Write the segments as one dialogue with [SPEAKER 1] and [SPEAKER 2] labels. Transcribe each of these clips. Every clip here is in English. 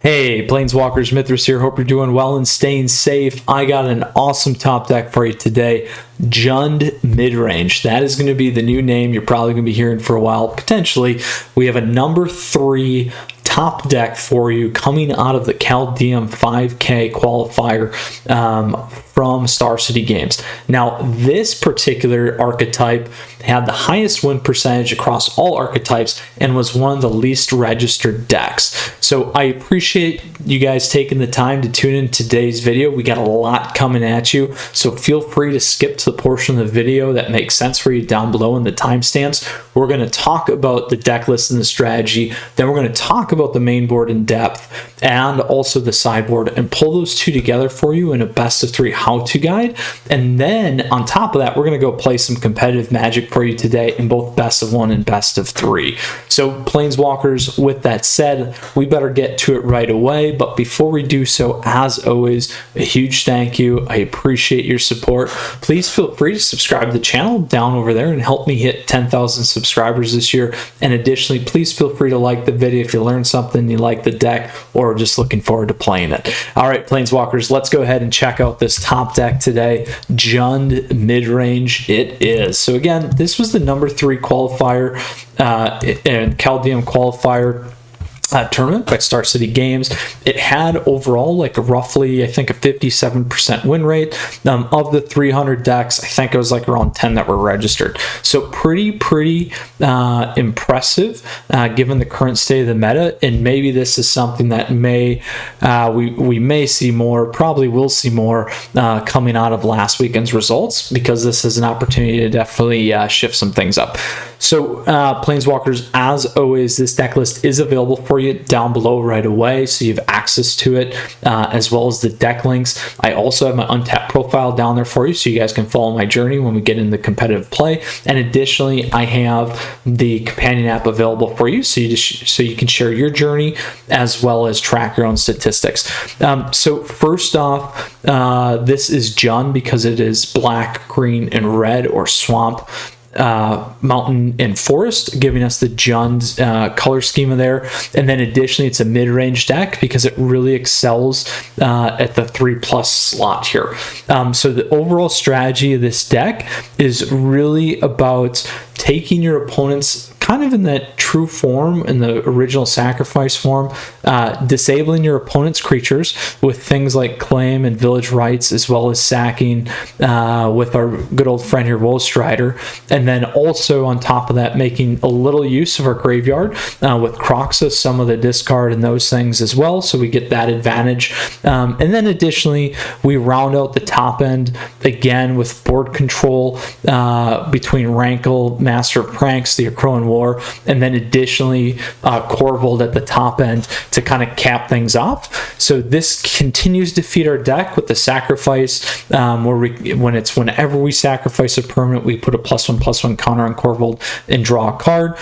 [SPEAKER 1] Hey, Planeswalkers, Mythras here. Hope you're doing well and staying safe. I got an awesome top deck for you today. Jund Midrange. That is going to be the new name you're probably going to be hearing for a while. Potentially, we have a number 3 top deck for you coming out of the Kaldheim 5K qualifier from Star City Games. Now, this particular archetype had the highest win percentage across all archetypes and was one of the least registered decks. So I appreciate you guys taking the time to tune in today's video. We got a lot coming at you, so feel free to skip to the portion of the video that makes sense for you down below in the timestamps. We're going to talk about the deck list and the strategy, then we're going to talk about the main board in depth and also the sideboard and pull those two together for you in a best of 3 how-to guide. And then on top of that, we're going to go play some competitive Magic for you today in both best of 1 and best of 3. So Planeswalkers, with that said, we better get to it right away. But before we do so, as always, a huge thank you. I appreciate your support. Please feel free to subscribe to the channel down over there and help me hit 10,000 subscribers this year. And additionally, please feel free to like the video if you learned something, you like the deck, or just looking forward to playing it. All right, Planeswalkers, let's go ahead and check out this top deck today. Jund Midrange it is. So again, this was the number 3 qualifier and Kaldheim qualifier tournament by Star City Games. It had overall like roughly, I think, a 57% win rate. Of the 300 decks, I think it was like around 10 that were registered. So pretty impressive given the current state of the meta. And maybe this is something that we may see more, probably will see more coming out of last weekend's results, because this is an opportunity to definitely shift some things up. So Planeswalkers, as always, this deck list is available for you down below right away, so you have access to it, as well as the deck links. I also have my Untapped profile down there for you, so you guys can follow my journey when we get into competitive play. And additionally, I have the companion app available for you, so you can share your journey as well as track your own statistics. So first off, this is Jund because it is black, green, and red, or swamp, mountain and forest, giving us the Jund color schema there. And then additionally, it's a mid-range deck because it really excels at the 3+ slot here. So the overall strategy of this deck is really about taking your opponent's kind of in that true form, in the original sacrifice form, disabling your opponent's creatures with things like claim and village rights, as well as sacking with our good old friend here, Woestrider. And then also on top of that, making a little use of our graveyard with Croxus, some of the discard and those things as well, so we get that advantage. And then additionally, we round out the top end again with board control between Rankle, Master of Pranks, the Akroan War, and then additionally Corvold at the top end to kind of cap things off. So this continues to feed our deck with the sacrifice, whenever we sacrifice a permanent, we put a +1/+1 counter on Corvold and draw a card.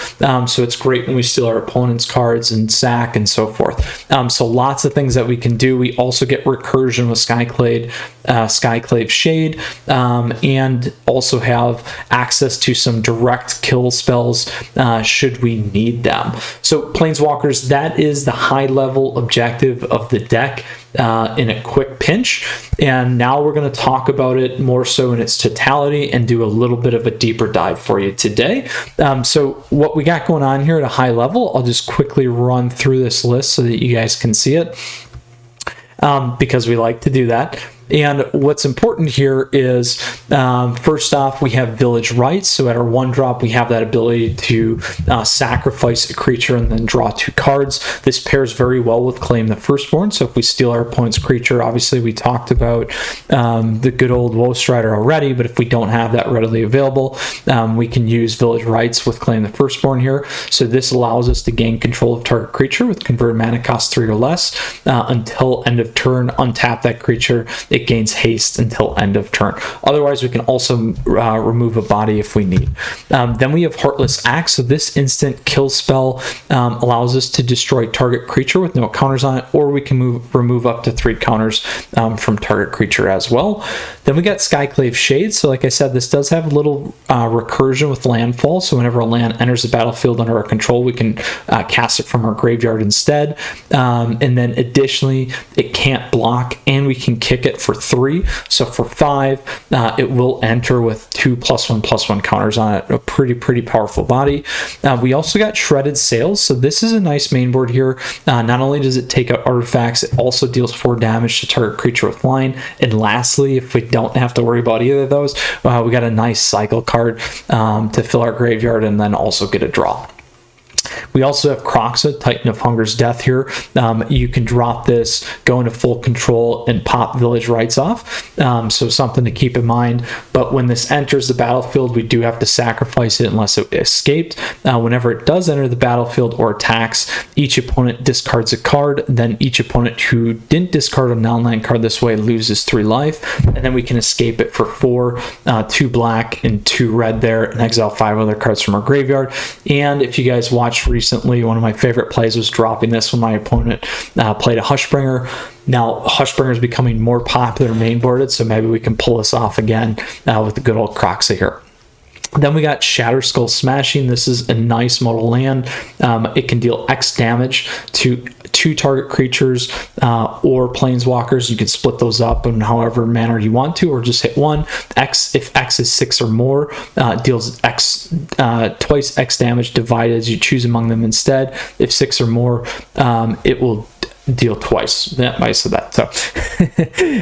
[SPEAKER 1] So it's great when we steal our opponent's cards and sack and so forth. So lots of things that we can do. We also get recursion with Skyclave Shade, and also have access to some direct kill spells should we need them. So Planeswalkers, that is the high level objective of the deck in a quick pinch. And now we're going to talk about it more so in its totality and do a little bit of a deeper dive for you today. So what we got going on here at a high level, I'll just quickly run through this list so that you guys can see it, because we like to do that. And what's important here is, first off, we have village rights. So at our 1-drop, we have that ability to sacrifice a creature and then draw 2 cards. This pairs very well with Claim the Firstborn. So if we steal our opponent's creature, obviously we talked about the good old Woestrider already, but if we don't have that readily available, we can use village rights with Claim the Firstborn here. So this allows us to gain control of target creature with converted mana cost 3 or less until end of turn, untap that creature. It it gains haste until end of turn. Otherwise, we can also remove a body if we need. Then we have Heartless Axe. So this instant kill spell allows us to destroy target creature with no counters on it, or we can remove up to 3 counters from target creature as well. Then we got Skyclave Shade. So like I said, this does have a little recursion with landfall. So whenever a land enters the battlefield under our control, we can cast it from our graveyard instead. And then additionally, it can't block, and we can kick it for 3. So for 5, it will enter with 2 +1/+1 counters on it. A pretty powerful body. We also got Shredded Sails. So this is a nice main board here. Not only does it take out artifacts, it also deals 4 damage to target creature with line. And lastly, if we don't have to worry about either of those, we got a nice cycle card to fill our graveyard and then also get a draw. We also have Kroxa, Titan of Hunger's Death here. You can drop this, go into full control, and pop Village Rites off. So something to keep in mind. But when this enters the battlefield, we do have to sacrifice it unless it escaped. Whenever it does enter the battlefield or attacks, each opponent discards a card. Then each opponent who didn't discard a non-land card this way loses 3 life. And then we can escape it for 4, 2 black and 2 red there, and exile 5 other cards from our graveyard. And if you guys watched recently, one of my favorite plays was dropping this when my opponent played a Hushbringer. Now Hushbringer is becoming more popular main boarded, so maybe we can pull this off again with the good old Kroxa here. Then we got Shatter Skull Smashing. This is a nice modal land. It can deal X damage to 2 target creatures or planeswalkers. You can split those up in however manner you want to, or just hit 1. X, if X is 6 or more, deals X twice X damage divided as you choose among them instead. If 6 or more, it will deal twice. That might say that. So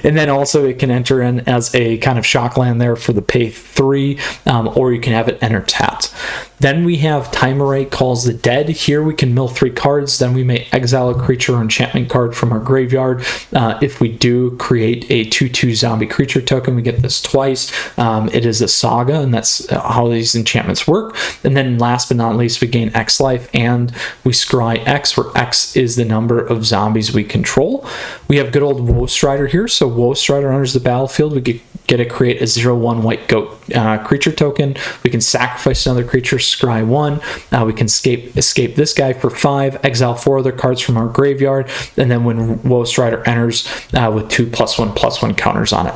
[SPEAKER 1] and then also it can enter in as a kind of shock land there for the pay 3, or you can have it enter tapped. Then we have Timerate Calls the Dead. Here we can mill 3 cards. Then we may exile a creature or enchantment card from our graveyard. If we do create a 2/2 zombie creature token, we get this twice. It is a saga, and that's how these enchantments work. And then last but not least, we gain X life, and we scry X, where X is the number of zombies we control. We have good old Woe Strider here. So Woe Strider enters the battlefield. We get to create a 0/1 white goat creature token. We can sacrifice another creature, scry 1. We can escape this guy for 5, exile 4 other cards from our graveyard, and then when Woe Strider enters with 2 +1/+1 counters on it.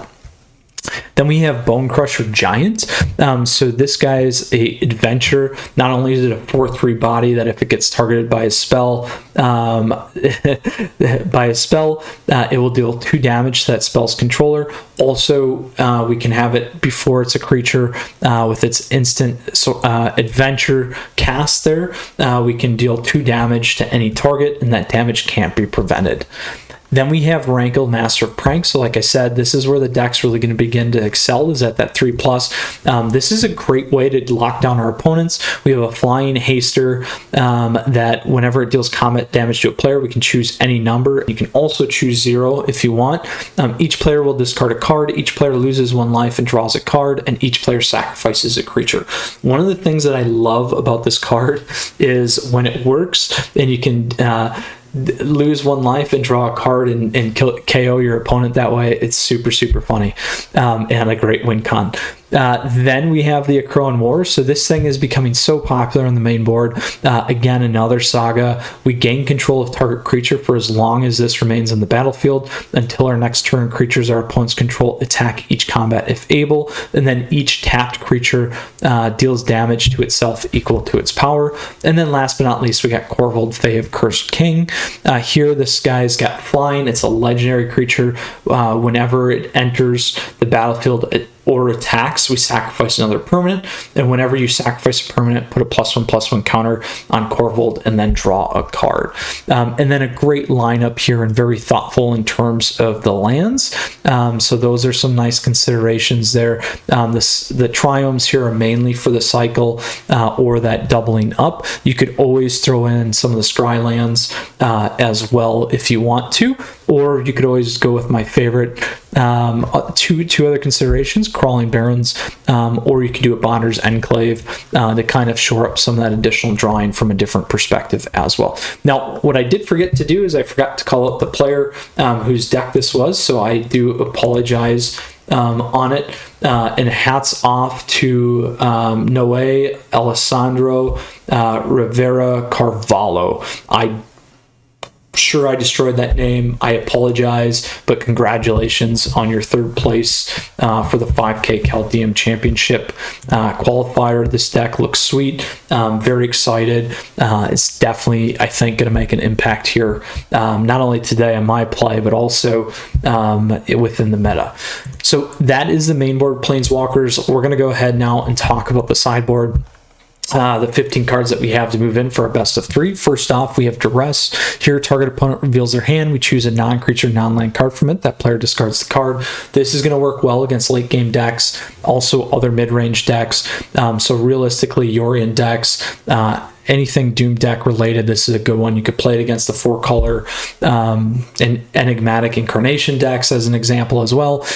[SPEAKER 1] Then we have Bone Crusher Giant. So this guy is a adventure. Not only is it a 4/3 body that if it gets targeted by a spell, it will deal 2 damage to that spell's controller. Also, we can have it before it's a creature with its instant adventure cast there. We can deal 2 damage to any target, and that damage can't be prevented. Then we have Rankle, Master of Pranks. So like I said, this is where the deck's really going to begin to excel, is at that 3+. This is a great way to lock down our opponents. We have a Flying Haster that whenever it deals combat damage to a player, we can choose any number. You can also choose 0 if you want. Each player will discard a card. Each player loses 1 life and draws a card, and each player sacrifices a creature. One of the things that I love about this card is when it works, and you can lose 1 life and draw a card and KO your opponent that way. It's super funny and a great win con. Then we have the Akroan War. So this thing is becoming so popular on the main board. Again, another saga. We gain control of target creature for as long as this remains on the battlefield until our next turn. Creatures our opponents control attack each combat if able, and then each tapped creature deals damage to itself equal to its power. And then last but not least, we got Korvold, Fae of Cursed King. Here this guy's got flying. It's a legendary creature. Whenever it enters the battlefield or attacks, we sacrifice another permanent, and whenever you sacrifice a permanent, put a +1/+1 counter on Korvold and then draw a card. And then a great lineup here, and very thoughtful in terms of the lands. So those are some nice considerations there. The triomes here are mainly for the cycle or that doubling up. You could always throw in some of the scry lands as well if you want to, or you could always go with my favorite Two other considerations: Crawling Barrens, or you could do a Bonder's Enclave to kind of shore up some of that additional drawing from a different perspective as well. Now, what I did forget to do is I forgot to call out the player whose deck this was, so I do apologize on it. And hats off to Noé Alessandro Rivera Carvalho. I'm sure I destroyed that name. I apologize, but congratulations on your third place for the 5K Kaldheim Championship Qualifier. This deck looks sweet. Very excited. It's definitely, I think, going to make an impact here, not only today on my play, but also within the meta. So that is the main board Planeswalkers. We're going to go ahead now and talk about the sideboard. The 15 cards that we have to move in for our best of 3. First off, we have Duress. Here, target opponent reveals their hand. We choose a non-creature, non-land card from it. That player discards the card. This is going to work well against late game decks, also other mid-range decks. So realistically, Yorion decks, anything Doom deck related, this is a good one. You could play it against the 4-color and Enigmatic Incarnation decks as an example as well.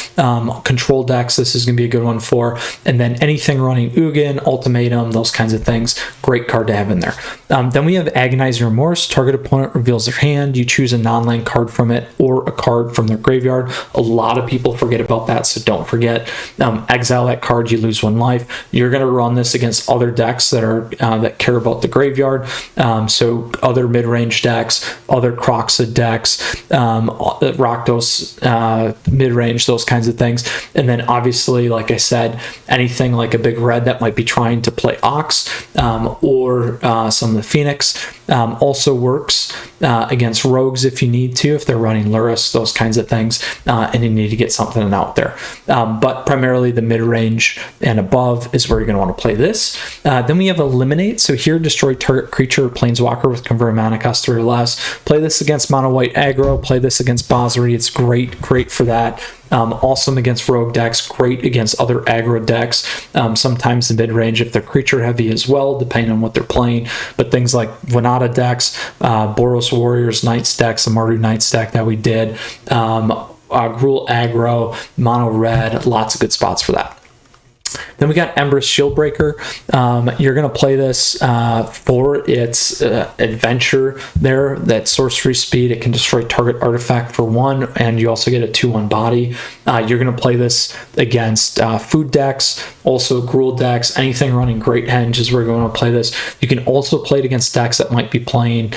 [SPEAKER 1] Control decks, this is going to be a good one for. And then anything running Ugin, Ultimatum, those kinds of things, great card to have in there. Then we have Agonizing Remorse. Target opponent reveals their hand. You choose a non-land card from it or a card from their graveyard. A lot of people forget about that, so don't forget. Exile that card, you lose 1 life. You're going to run this against other decks that are that care about the graveyard, so other mid-range decks, other Croxa decks, Rakdos mid-range, those kinds of things. And then obviously, like I said, anything like a big red that might be trying to play Ox or some of the Phoenix also works against rogues if you need to, if they're running Lurrus, those kinds of things, and you need to get something out there. But primarily the mid-range and above is where you're going to want to play this. Then we have Eliminate. So here, destroy target creature or planeswalker with convert mana cost 3 or less. Play this against mono white aggro. Play this against Basri. It's great for that. Awesome against rogue decks, great against other aggro decks, sometimes the mid-range if they're creature heavy as well, depending on what they're playing. But things like Vanada decks, Boros Warriors Knights decks, the Mardu Knights deck that we did, Gruul aggro, mono red, lots of good spots for that. Then we got Embers Shieldbreaker. You're going to play this for its adventure there, that sorcery speed. It can destroy target artifact for 1, and you also get a 2/1 body. You're going to play this against food decks, also Gruul decks, anything running Great Henge is where you're going to play this. You can also play it against decks that might be playing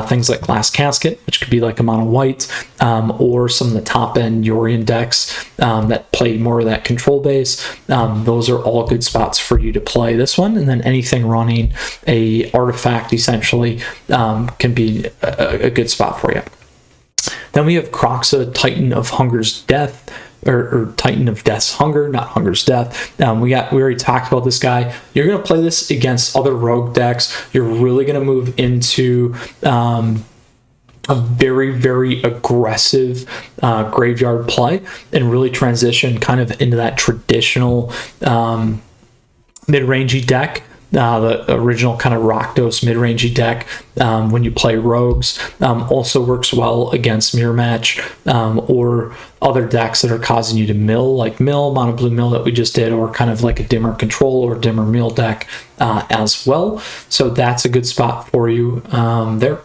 [SPEAKER 1] things like Glass Casket, which could be like a mono white, or some of the top-end Yorion decks that play more of that control base. Those are all good spots for you to play this one. And then anything running a artifact essentially can be a good spot for you. Then we have Croxa, Titan of Hunger's Death, or Titan of Death's Hunger, not Hunger's Death. We already talked about this guy. You're going to play this against other rogue decks. You're really going to move into a very aggressive graveyard play and really transition kind of into that traditional mid-rangey deck, the original kind of Rakdos mid-rangey deck when you play rogues. Also works well against Mirror Match or other decks that are causing you to mill, like Mono Blue Mill that we just did, or kind of like a Dimmer Control or Dimmer Mill deck as well. So that's a good spot for you there.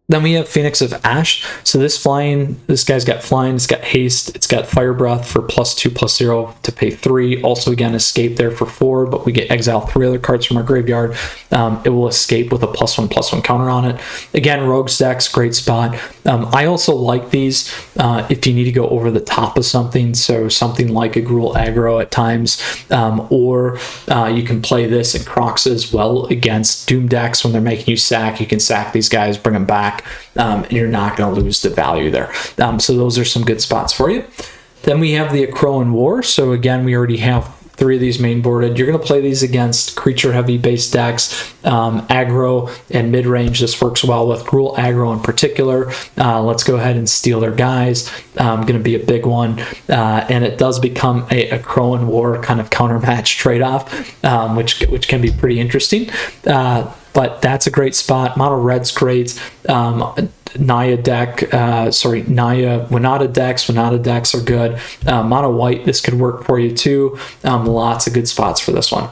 [SPEAKER 1] Then we have Phoenix of Ash. So this guy's got flying, it's got haste, it's got fire breath for +2/+0 to pay 3. Also again, escape there for 4, but we get exile 3 other cards from our graveyard. It will escape with a +1/+1 counter on it. Again, rogues decks, great spot. I also like these if you need to go over the top of something, so something like a Gruul aggro at times, or you can play this in Croxa as well against Doom decks when they're making you sack. You can sack these guys, bring them back, and you're not going to lose the value there. So those are some good spots for you. Then we have the Akroan War. So again, we already have 3 of these main boarded. You're going to play these against creature heavy base decks, aggro and mid-range. This works well with Gruul aggro in particular. Let's go ahead and steal their guys. Going to be a big one, and it does become a Akroan War kind of counter match trade-off, which can be pretty interesting. but that's a great spot. Mono red's great. Naya deck, Naya Winata decks are good. Mono white, this could work for you too. Lots of good spots for this one.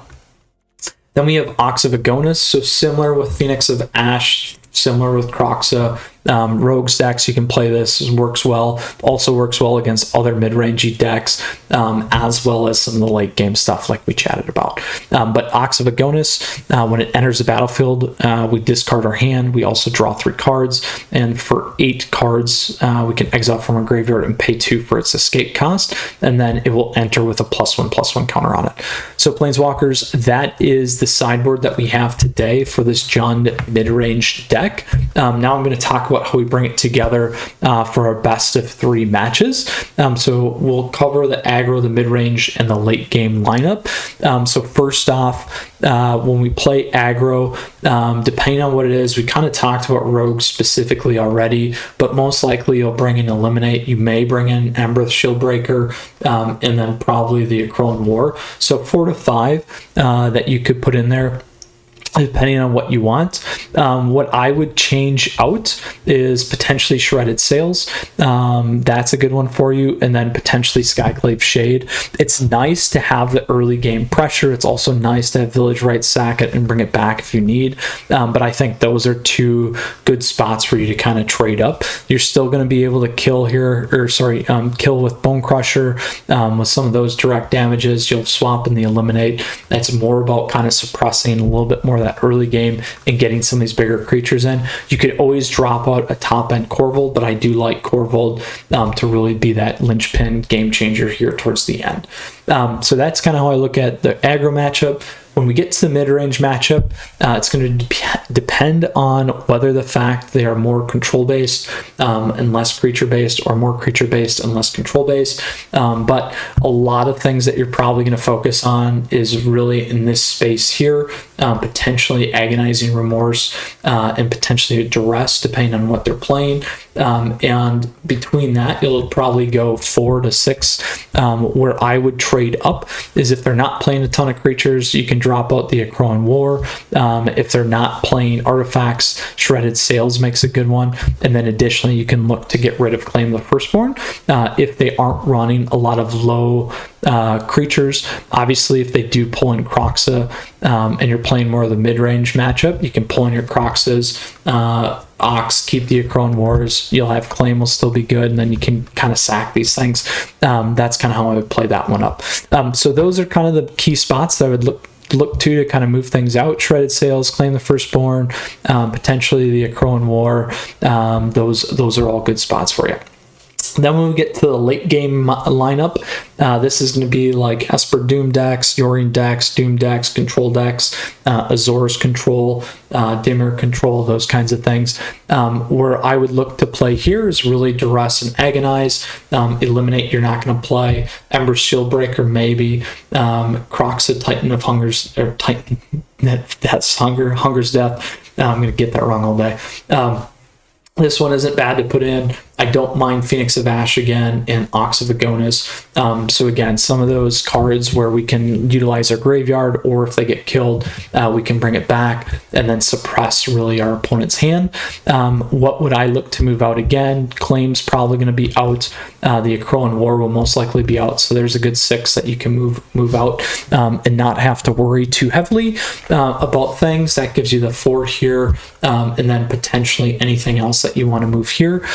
[SPEAKER 1] Then we have Ox of Agonis, so similar with Phoenix of Ash, similar with Croxa. Rogues decks, you can play this, works well. Also works well against other mid-rangey decks, as well as some of the late game stuff like we chatted about. But Ox of Agonis, when it enters the battlefield, we discard our hand. We also draw 3 cards, and for 8 cards, we can exile from our graveyard and pay 2 for its escape cost, and then it will enter with a +1/+1 counter on it. So Planeswalkers, that is the sideboard that we have today for this Jund mid-range deck. Now I'm going to talk about how we bring it together for our best of 3 matches. So we'll cover the aggro, the mid-range, and the late game lineup. So first off, when we play aggro, depending on what it is, we kind of talked about rogues specifically already, but most likely you'll bring in Eliminate. You may bring in Embereth Shieldbreaker, and then probably the Akron War. So 4 to 5 that you could put in there, depending on what you want. What I would change out is potentially Shredded Sails. That's a good one for you. And then potentially Skyclave Shade. It's nice to have the early game pressure. It's also nice to have Village Right, sack it, and bring it back if you need. But I think those are 2 good spots for you to kind of trade up. You're still going to be able to kill here, or sorry, kill with Bone Crusher. With some of those direct damages, you'll swap in the Eliminate. That's more about kind of suppressing a little bit more that early game and getting some of these bigger creatures in. You could always drop out a top end Corvold, but I do like Corvold to really be that linchpin game changer here towards the end. So that's kind of how I look at the aggro matchup. When we get to the mid-range matchup, it's going to depend on whether the fact they are more control-based and less creature-based, or more creature-based and less control-based. But a lot of things that you're probably going to focus on is really in this space here, potentially Agonizing Remorse and potentially Duress, depending on what they're playing. And between that, you'll probably go 4 to 6. Where I would trade up is if they're not playing a ton of creatures, you can drop out the Akron War. If they're not playing artifacts, Shredded Sails makes a good one. And then additionally, you can look to get rid of Claim the Firstborn if they aren't running a lot of low creatures. Obviously, if they do pull in Croxa and you're playing more of the mid-range matchup, you can pull in your Croxas, Ox, keep the Akron Wars. You'll have Claim will still be good, and then you can kind of sack these things. That's kind of how I would play that one up. So those are kind of the key spots that I would look to kind of move things out. Shredded Sails, Claim the Firstborn, potentially the Akron War. Those are all good spots for you. Then when we get to the late game lineup, this is going to be like Esper Doom decks, Yorion decks, Doom decks, control decks, Azor's control, Dimmer control, those kinds of things. Where I would look to play here is really Duress and Agonize. Eliminate, you're not going to play. Ember Shieldbreaker, maybe. Croxa, Titan of Hunger's, or Titan, that's Hunger's Death. I'm going to get that wrong all day. This one isn't bad to put in. I don't mind Phoenix of Ash again and Ox of Agonis. So again, some of those cards where we can utilize our graveyard, or if they get killed, we can bring it back and then suppress really our opponent's hand. What would I look to move out again? Claim's probably going to be out. The Akron War will most likely be out. So there's a good 6 that you can move out and not have to worry too heavily about things. That gives you the 4 here, and then potentially anything else that you want to move here.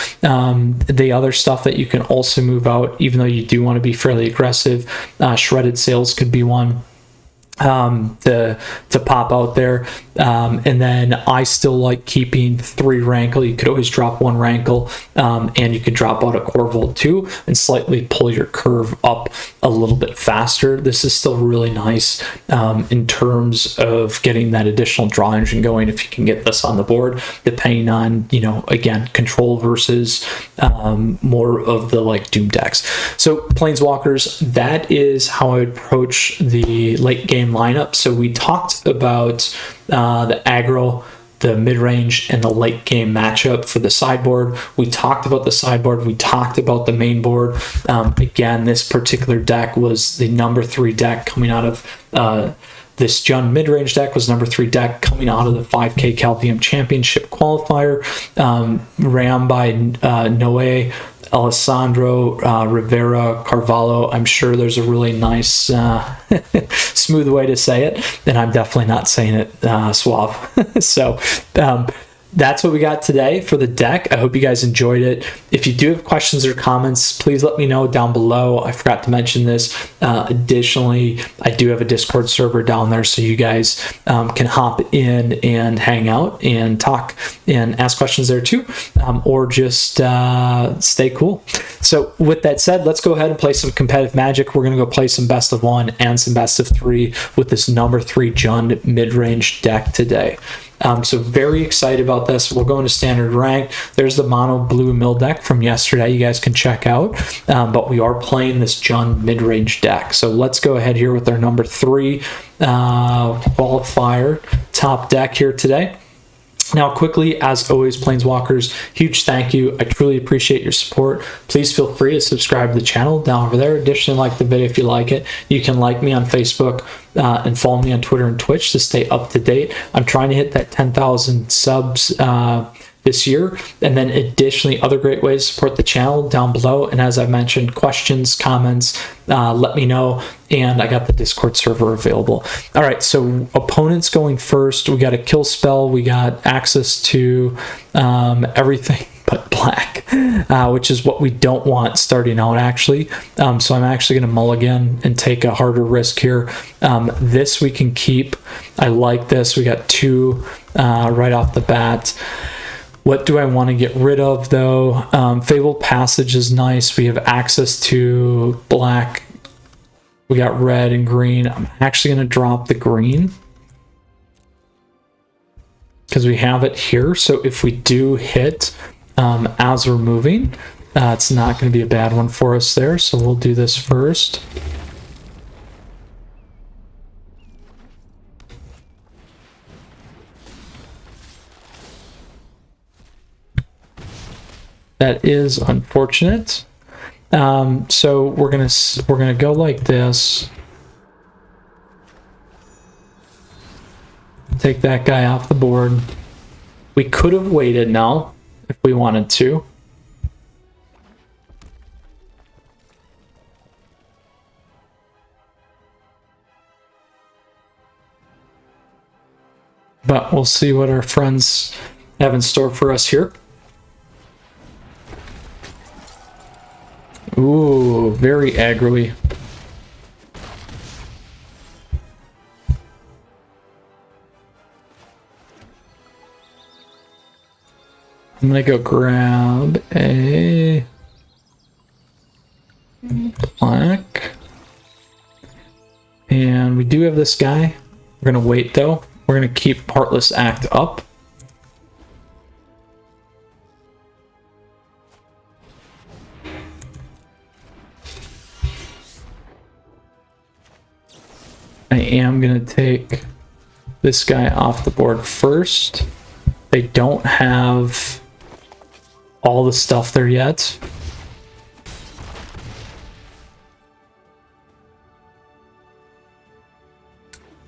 [SPEAKER 1] The other stuff that you can also move out, even though you do want to be fairly aggressive, Shredded Sails could be one to pop out there. And then I still like keeping 3 Rankle. You could always drop 1 Rankle, and you could drop out a Corvold too and slightly pull your curve up a little bit faster. This is still really nice in terms of getting that additional draw engine going if you can get this on the board, depending on, again, control versus more of the like Doom decks. So Planeswalkers, that is how I would approach the late game lineup. So we talked about the aggro, the mid-range, and the late game matchup for the sideboard. We talked about the sideboard. We talked about the main board. Again, this particular deck was the number 3 deck coming out of This Jund mid-range deck was number 3 deck coming out of the 5K Kaldheim Championship Qualifier, ran by Noé, Alessandro, Rivera, Carvalho. I'm sure there's a really nice, smooth way to say it, and I'm definitely not saying it suave. So that's what we got today for the deck. I hope you guys enjoyed it. If you do have questions or comments, please let me know down below. I forgot to mention this. Additionally, I do have a Discord server down there, so you guys can hop in and hang out and talk and ask questions there too, or just stay cool. So with that said, let's go ahead and play some competitive Magic. We're going to go play some best of 1 and some best of 3 with this number 3 Jund mid-range deck today. So very excited about this. We'll go into standard rank. There's the mono blue mill deck from yesterday you guys can check out, but we are playing this Jund mid-range deck. So let's go ahead here with our number 3 qualifier top deck here today. Now, quickly, as always, Planeswalkers, huge thank you. I truly appreciate your support. Please feel free to subscribe to the channel down over there. Additionally, like the video if you like it. You can like me on Facebook and follow me on Twitter and Twitch to stay up to date. I'm trying to hit that 10,000 subs this year, and then additionally other great ways to support the channel down below. And as I mentioned, questions, comments, let me know, and I got the Discord server available. All right, so opponents going first. We got a kill spell, we got access to everything but black, which is what we don't want starting out actually. So I'm actually going to mulligan and take a harder risk here. This we can keep. I like this. We got 2 right off the bat. What do I want to get rid of though? Fabled Passage is nice. We have access to black. We got red and green. I'm actually going to drop the green because we have it here. So if we do hit as we're moving, it's not going to be a bad one for us there. So we'll do this first. That is unfortunate. So we're gonna go like this. Take that guy off the board. We could have waited now if we wanted to. But we'll see what our friends have in store for us here. Ooh, very aggro-y. I'm gonna go grab a black. And we do have this guy. We're gonna wait though. We're gonna keep Heartless Act up. I am going to take this guy off the board first. They don't have all the stuff there yet.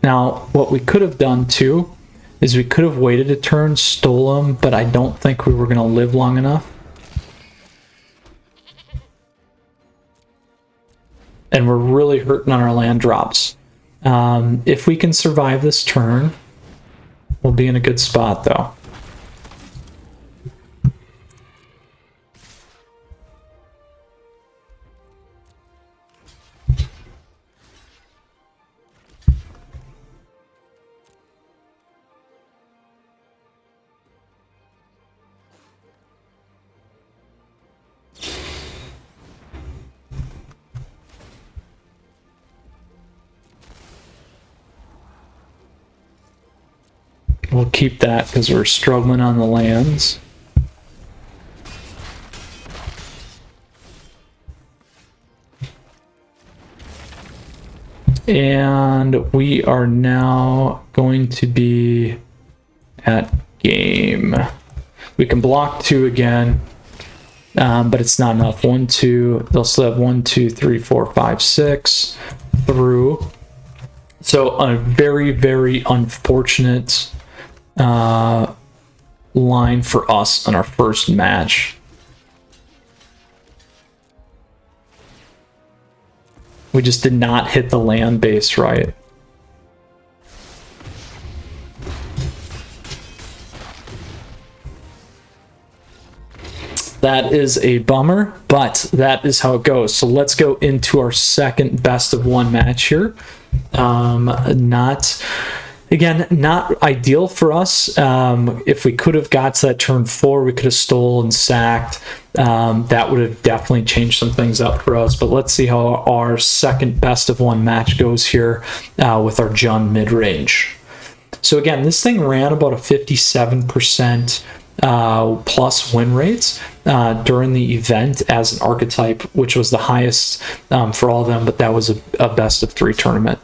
[SPEAKER 1] Now, what we could have done too is we could have waited a turn, stole him, but I don't think we were going to live long enough. And we're really hurting on our land drops. If we can survive this turn, we'll be in a good spot though. We'll keep that because we're struggling on the lands. And we are now going to be at game. We can block 2 again, but it's not enough. 1, 2, they'll still have 1, 2, 3, 4, 5, 6 through. So a very, very unfortunate line for us on our first match. We just did not hit the land base right. That is a bummer, but that is how it goes. So let's go into our second best of one match here. Not ideal for us. If we could have got to that turn 4, we could have stole and sacked. That would have definitely changed some things up for us. But let's see how our second best of one match goes here with our Jund mid-range. So again, this thing ran about a 57% plus win rates during the event as an archetype, which was the highest for all of them, but that was a best of 3 tournament.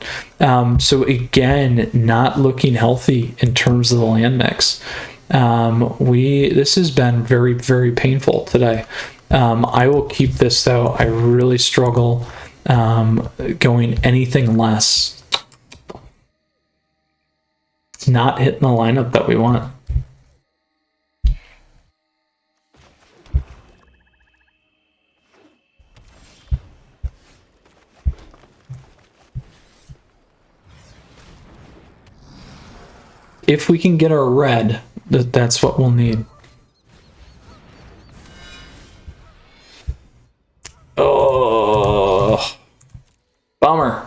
[SPEAKER 1] So again, not looking healthy in terms of the land mix. This has been very, very painful today. I will keep this though. I really struggle going anything less. It's not hitting the lineup that we want. If we can get our red, that's what we'll need. Oh, bummer.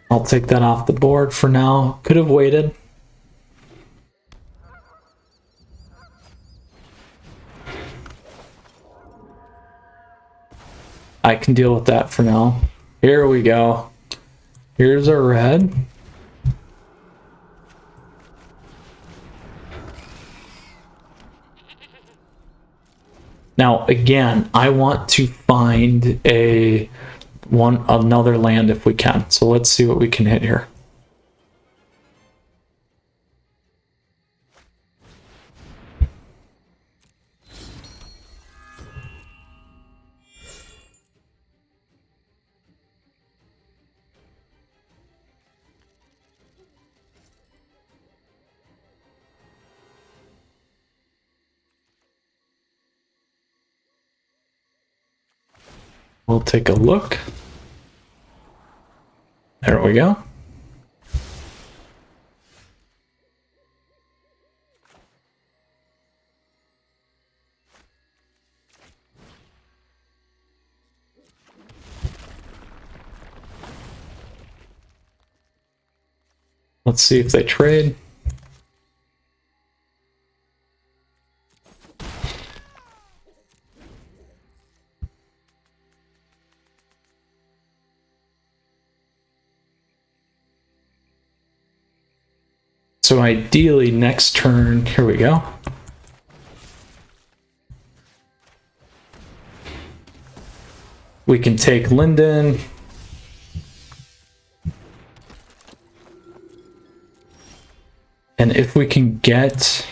[SPEAKER 1] I'll take that off the board for now. Could have waited. I can deal with that for now. Here we go. Here's our red. Now, again, I want to find another land if we can. So let's see what we can hit here. We'll take a look. There we go. Let's see if they trade. So ideally next turn, here we go. We can take Linden. And if we can get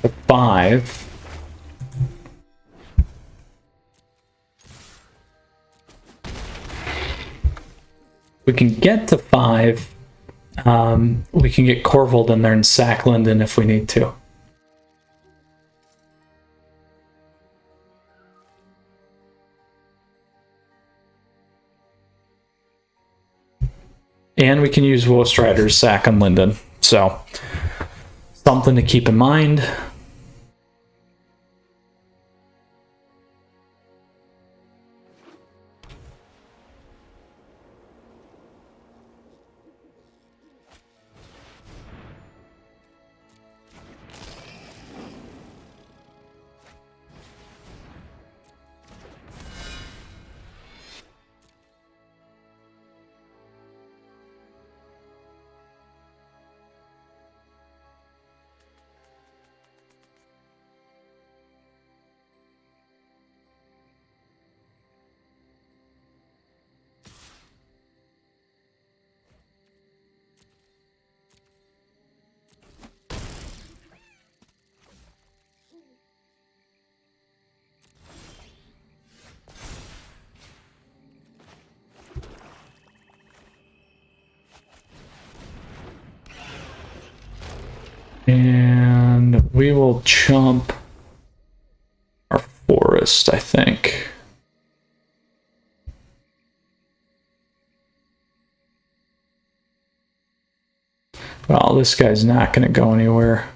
[SPEAKER 1] a 5, we can get to 5. We can get Corvold in there and sack Linden if we need to. And we can use Woestrider's sack on Linden. So, something to keep in mind. And we will chump our forest, I think. Well, this guy's not going to go anywhere.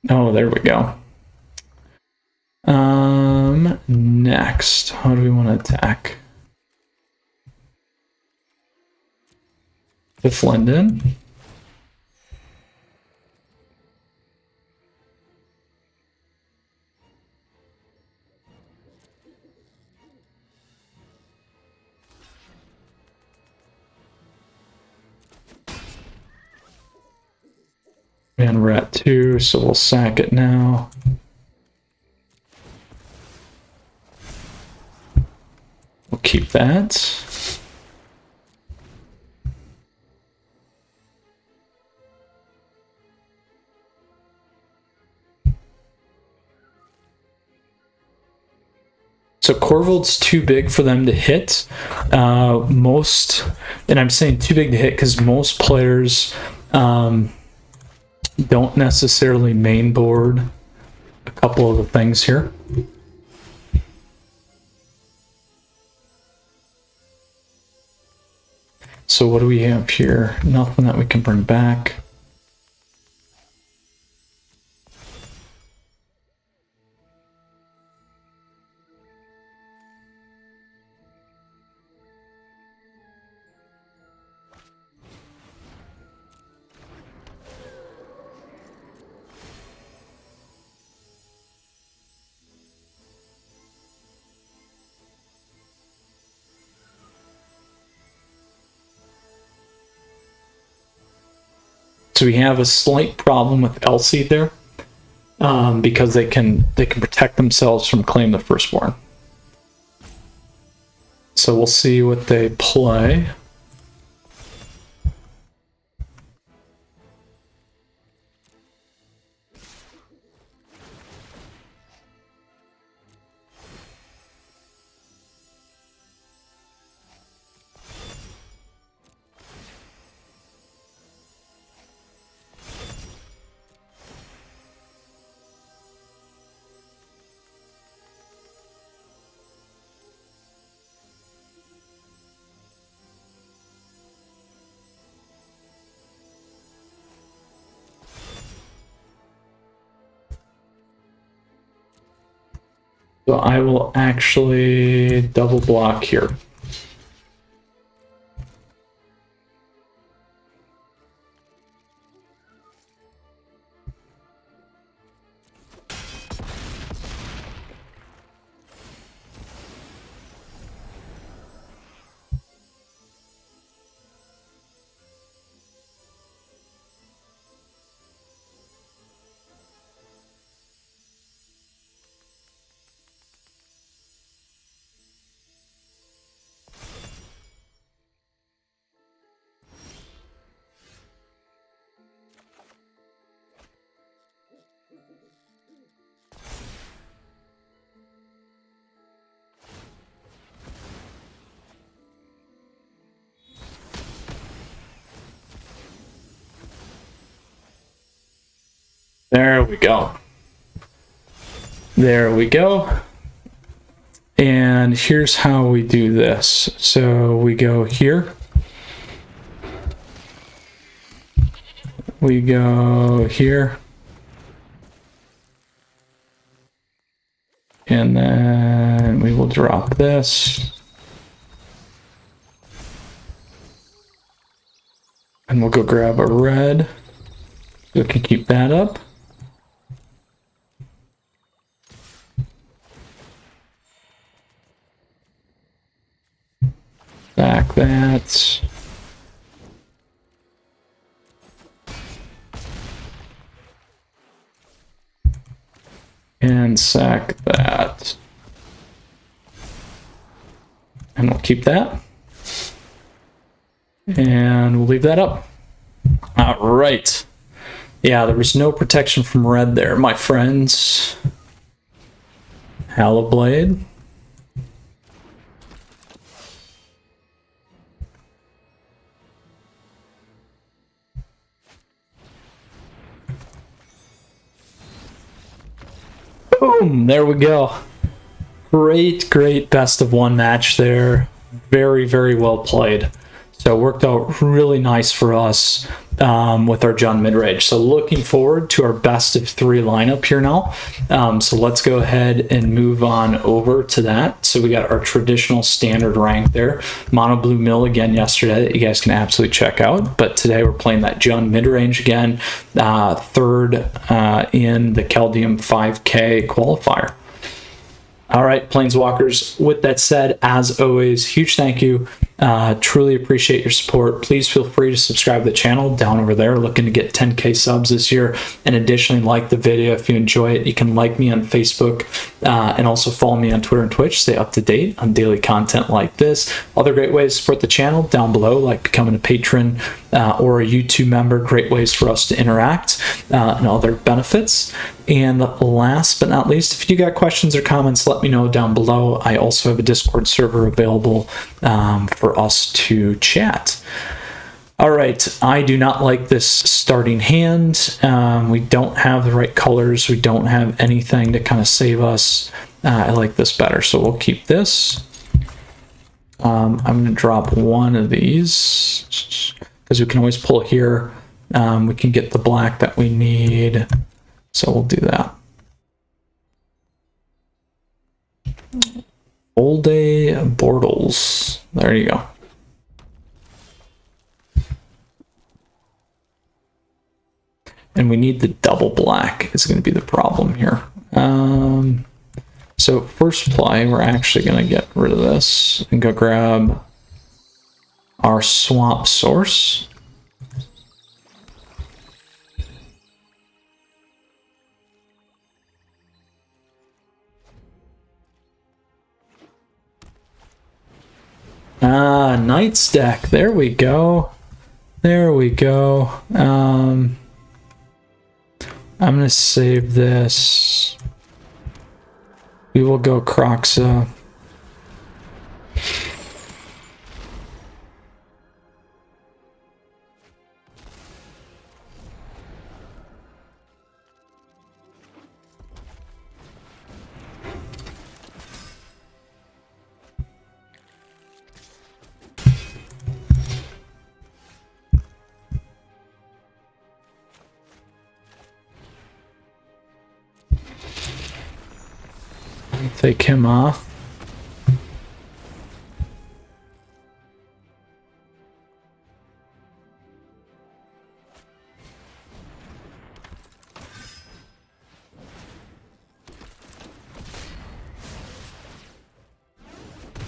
[SPEAKER 1] Oh, there we go. Next, how do we want to attack? With Linden. And we're at 2, so we'll sack it now. We'll keep that. So Corvold's too big for them to hit. And I'm saying too big to hit because most players don't necessarily mainboard a couple of the things here. So what do we have here? Nothing that we can bring back. So we have a slight problem with Elsie there, because they can protect themselves from Claim the Firstborn. So we'll see what they play. So I will actually double block here. There we go. There we go. And here's how we do this. So we go here. We go here. And then we will drop this. And we'll go grab a red. We can keep that up. Back that. And sack that. And we'll keep that. And we'll leave that up. All right. Yeah, there was no protection from red there, my friends. Hallowblade. there we go. Great best of one match there. Very well played. So it worked out really nice for us with our Jund mid-range. So looking forward to our best of 3 lineup here now. So let's go ahead and move on over to that. So we got our traditional standard rank there. Mono Blue Mill again yesterday that you guys can absolutely check out. But today we're playing that Jund mid-range again. Third in the Kaldheim 5K qualifier. All right, Planeswalkers, with that said, as always, huge thank you. Truly appreciate your support. Please feel free to subscribe to the channel down over there, looking to get 10K subs this year. And additionally, like the video if you enjoy it. You can like me on Facebook and also follow me on Twitter and Twitch. Stay up to date on daily content like this. Other great ways to support the channel down below, like becoming a patron or a YouTube member. Great ways for us to interact and other benefits. And last but not least, if you got questions or comments, let me know down below. I also have a Discord server available for us to chat. All right, I do not like this starting hand. We don't have the right colors. We don't have anything to kind of save us. I like this better, so we'll keep this. I'm going to drop one of these because we can always pull here. We can get the black that we need. So we'll do that. All day Bortles. There you go. And we need the double black. It's going to be the problem here. So first play, we're actually going to get rid of this and go grab our swamp source. Knight's deck. There we go. There we go. I'm gonna save this. We will go Croxa. Take him off.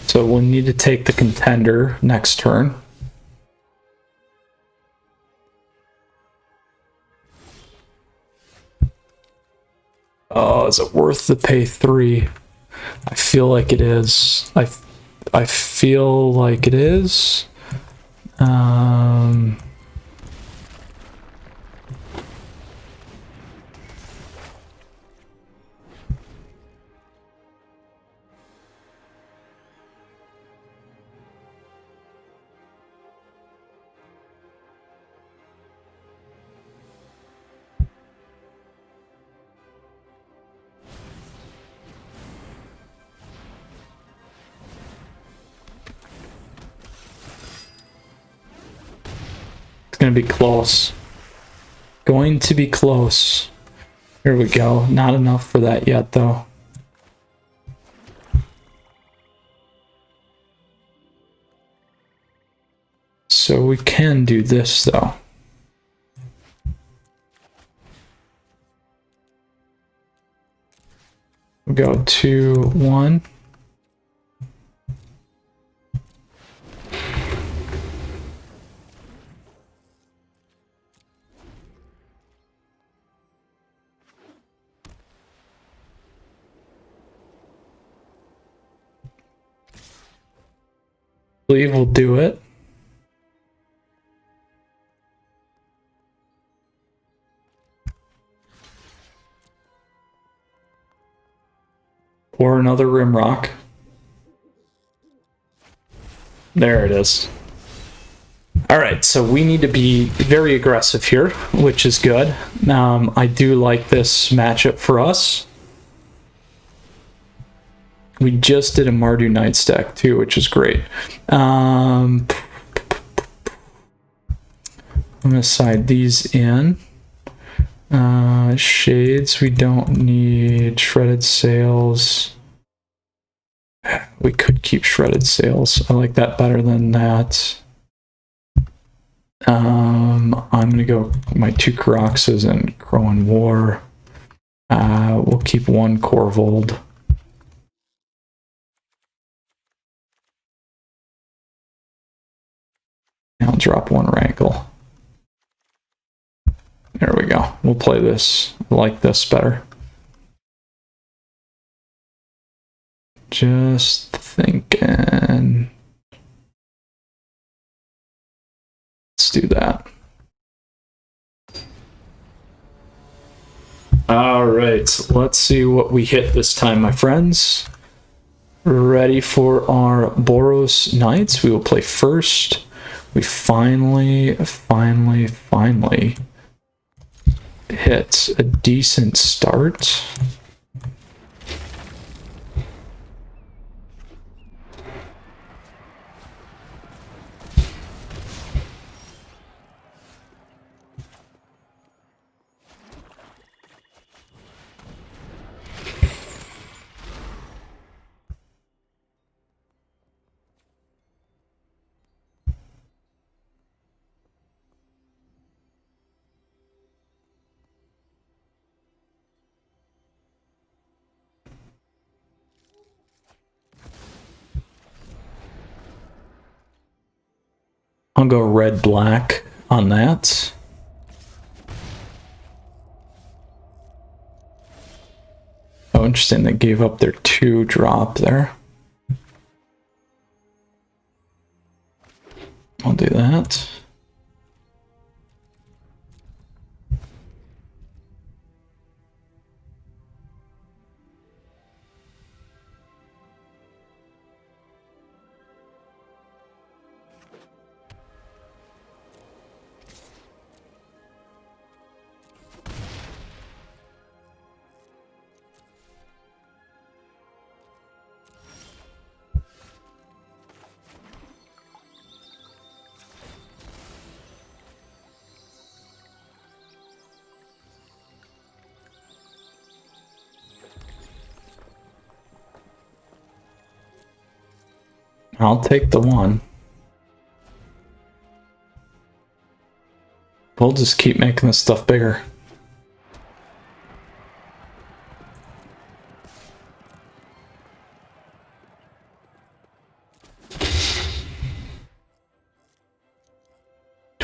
[SPEAKER 1] So we'll need to take the contender next turn. Oh, is it worth the pay 3? I feel like it is. I feel like it is. Going to be close. Going to be close. Here we go. Not enough for that yet, though. So we can do this, though. We'll go 2-1. We'll do it. Or another Rimrock. There it is. All right, so we need to be very aggressive here, which is good. I do like this matchup for us. We just did a Mardu Knight stack too, which is great. I'm gonna side these in. Shades, we don't need. Shredded Sails. We could keep Shredded Sails. I like that better than that. I'm gonna go my 2 Karaxes and Crow and War. We'll keep 1 Corvold. I'll drop 1 Rankle. There we go. We'll play this. I like this better. Just thinking. Let's do that. All right, let's see what we hit this time, my friends. Ready for our Boros Knights. We will play first. We finally hit a decent start. I'll go red-black on that. Oh, interesting. They gave up their 2 drop there. I'll do that. I'll take the 1. We'll just keep making this stuff bigger.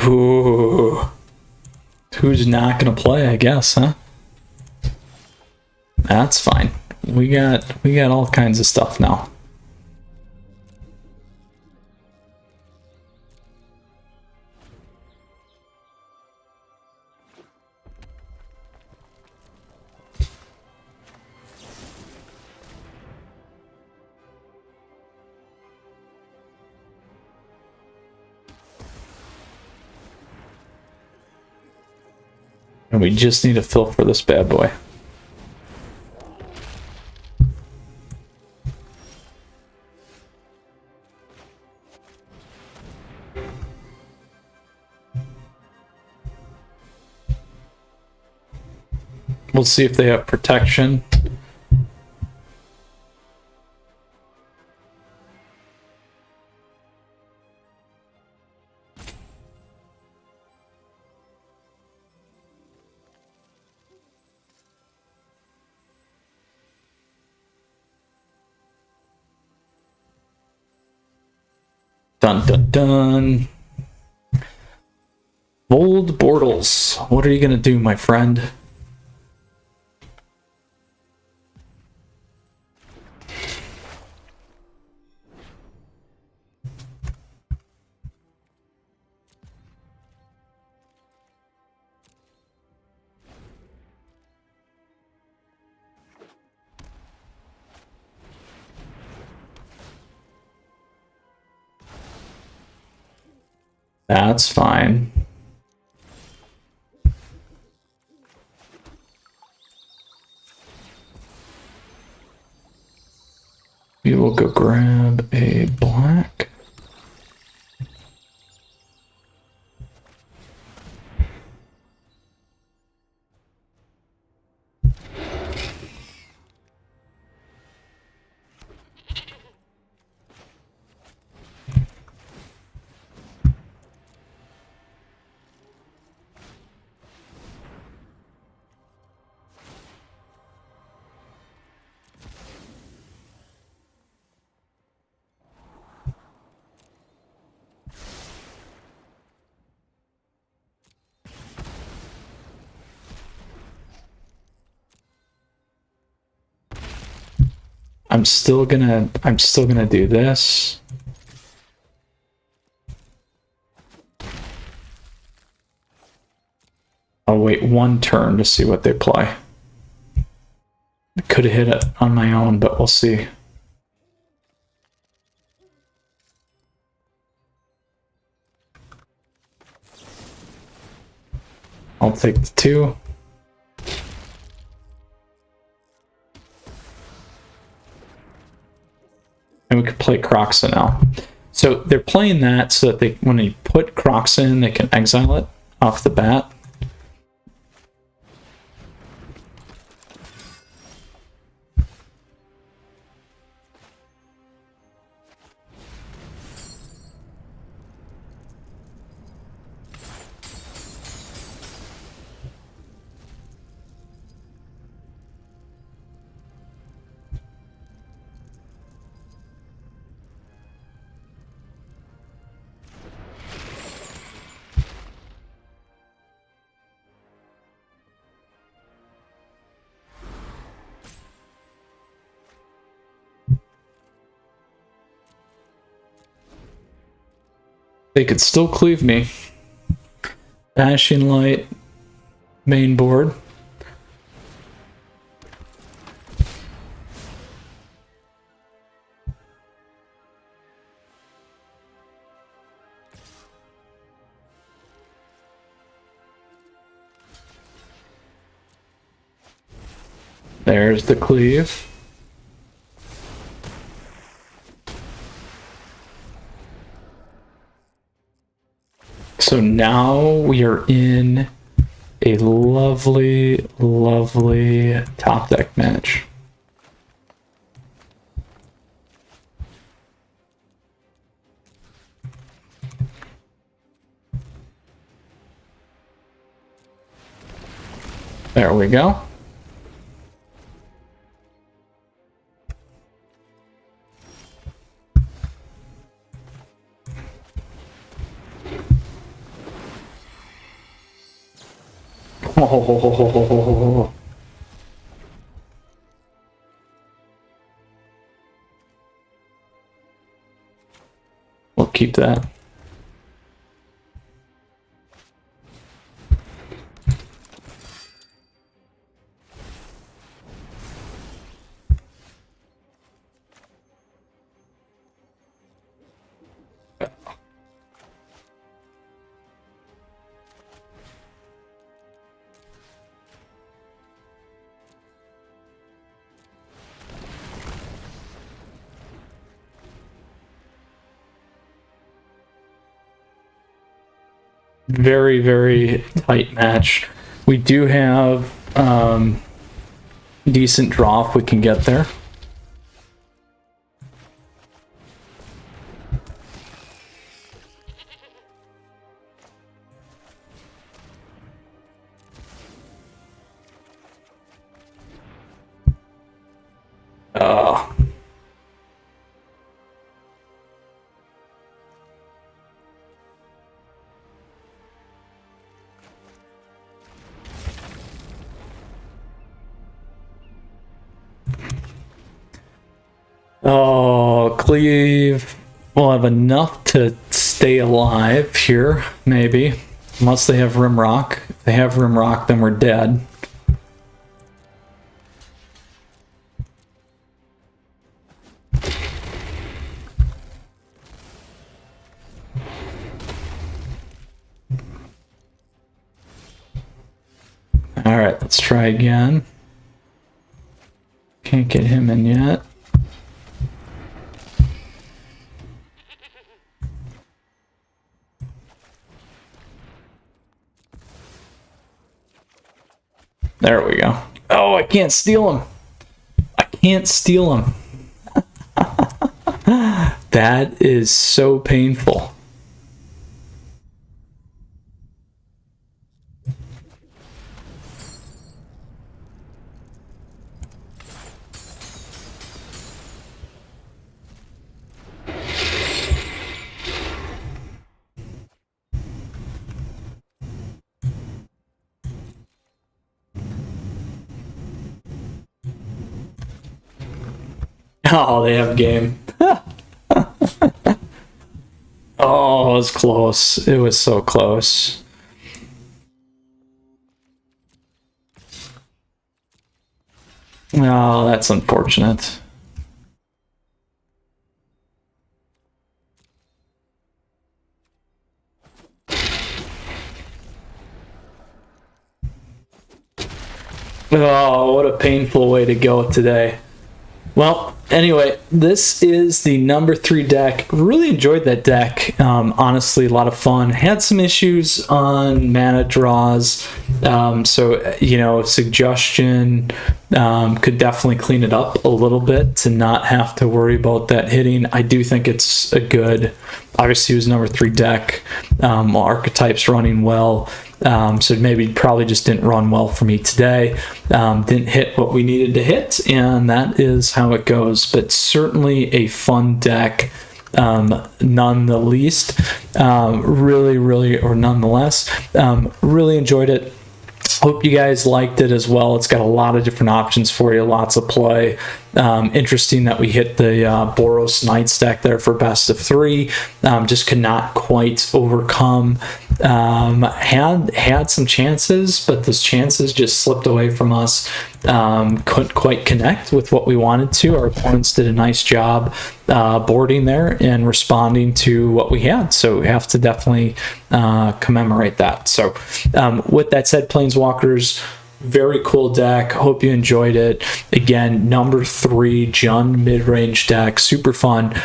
[SPEAKER 1] Ooh. Who's not gonna play, I guess, huh? That's fine. We got all kinds of stuff now. And we just need a fill for this bad boy. We'll see if they have protection. Dun dun dun. Bold Bortles. What are you gonna do, my friend? That's fine. We will go grab a black. I'm still gonna do this. I'll wait one turn to see what they play. I could have hit it on my own, but we'll see. I'll take the 2. And we could play Croxa now. So they're playing that so that they, when they put Croxa in, they can exile it off the bat. They could still cleave me. Bashing Light, Mainboard. There's the cleave. So now we are in a lovely, lovely top deck match. There we go. Oh. We'll keep that. Very, very tight match. We do have decent draw if we can get there. Oh, cleave. We'll have enough to stay alive here, maybe. Unless they have Rimrock. If they have Rimrock, then we're dead. Alright, let's try again. Can't get him in yet. There we go. Oh, I can't steal him. I can't steal him. That is so painful. Oh, they have game. Oh, it was close. It was so close. Oh, that's unfortunate. Oh, what a painful way to go today. Well, anyway, this is the number 3 deck. Really enjoyed that deck. Honestly, a lot of fun. Had some issues on mana draws. So, you know, suggestion could definitely clean it up a little bit to not have to worry about that hitting. I do think it's a good, obviously it was number 3 deck. Archetypes running well. So maybe probably just didn't run well for me today. Didn't hit what we needed to hit, and that is how it goes. But certainly a fun deck, none the least. Nonetheless, really enjoyed it. Hope you guys liked it as well. It's got a lot of different options for you, lots of play. Interesting that we hit the Boros Knights deck there for best of 3. Just could not quite overcome. Had some chances, but those chances just slipped away from us. Couldn't quite connect with what we wanted to. Our opponents did a nice job boarding there and responding to what we had. So we have to definitely commemorate that. So with that said, Planeswalkers, very cool deck. Hope you enjoyed it. Again, number 3 Jund mid-range deck, super fun.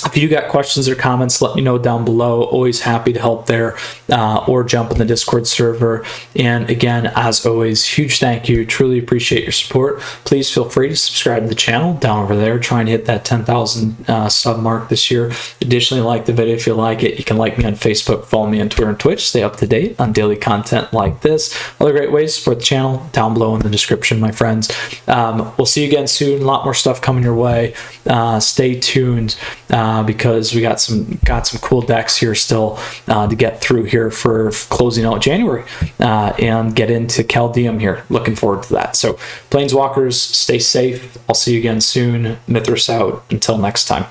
[SPEAKER 1] If you got questions or comments, let me know down below. Always happy to help there, or jump in the Discord server. And again, as always, huge thank you. Truly appreciate your support. Please feel free to subscribe to the channel down over there. Trying to hit that 10,000 sub mark this year. Additionally, like the video if you like it. You can like me on Facebook, follow me on Twitter and Twitch. Stay up to date on daily content like this. Other great ways to support the channel down below in the description, my friends. We'll see you again soon. A lot more stuff coming your way. Stay tuned. Because we got some cool decks here still to get through here for closing out January and get into Kaldheim here. Looking forward to that. So Planeswalkers, stay safe. I'll see you again soon. Mythras out. Until next time.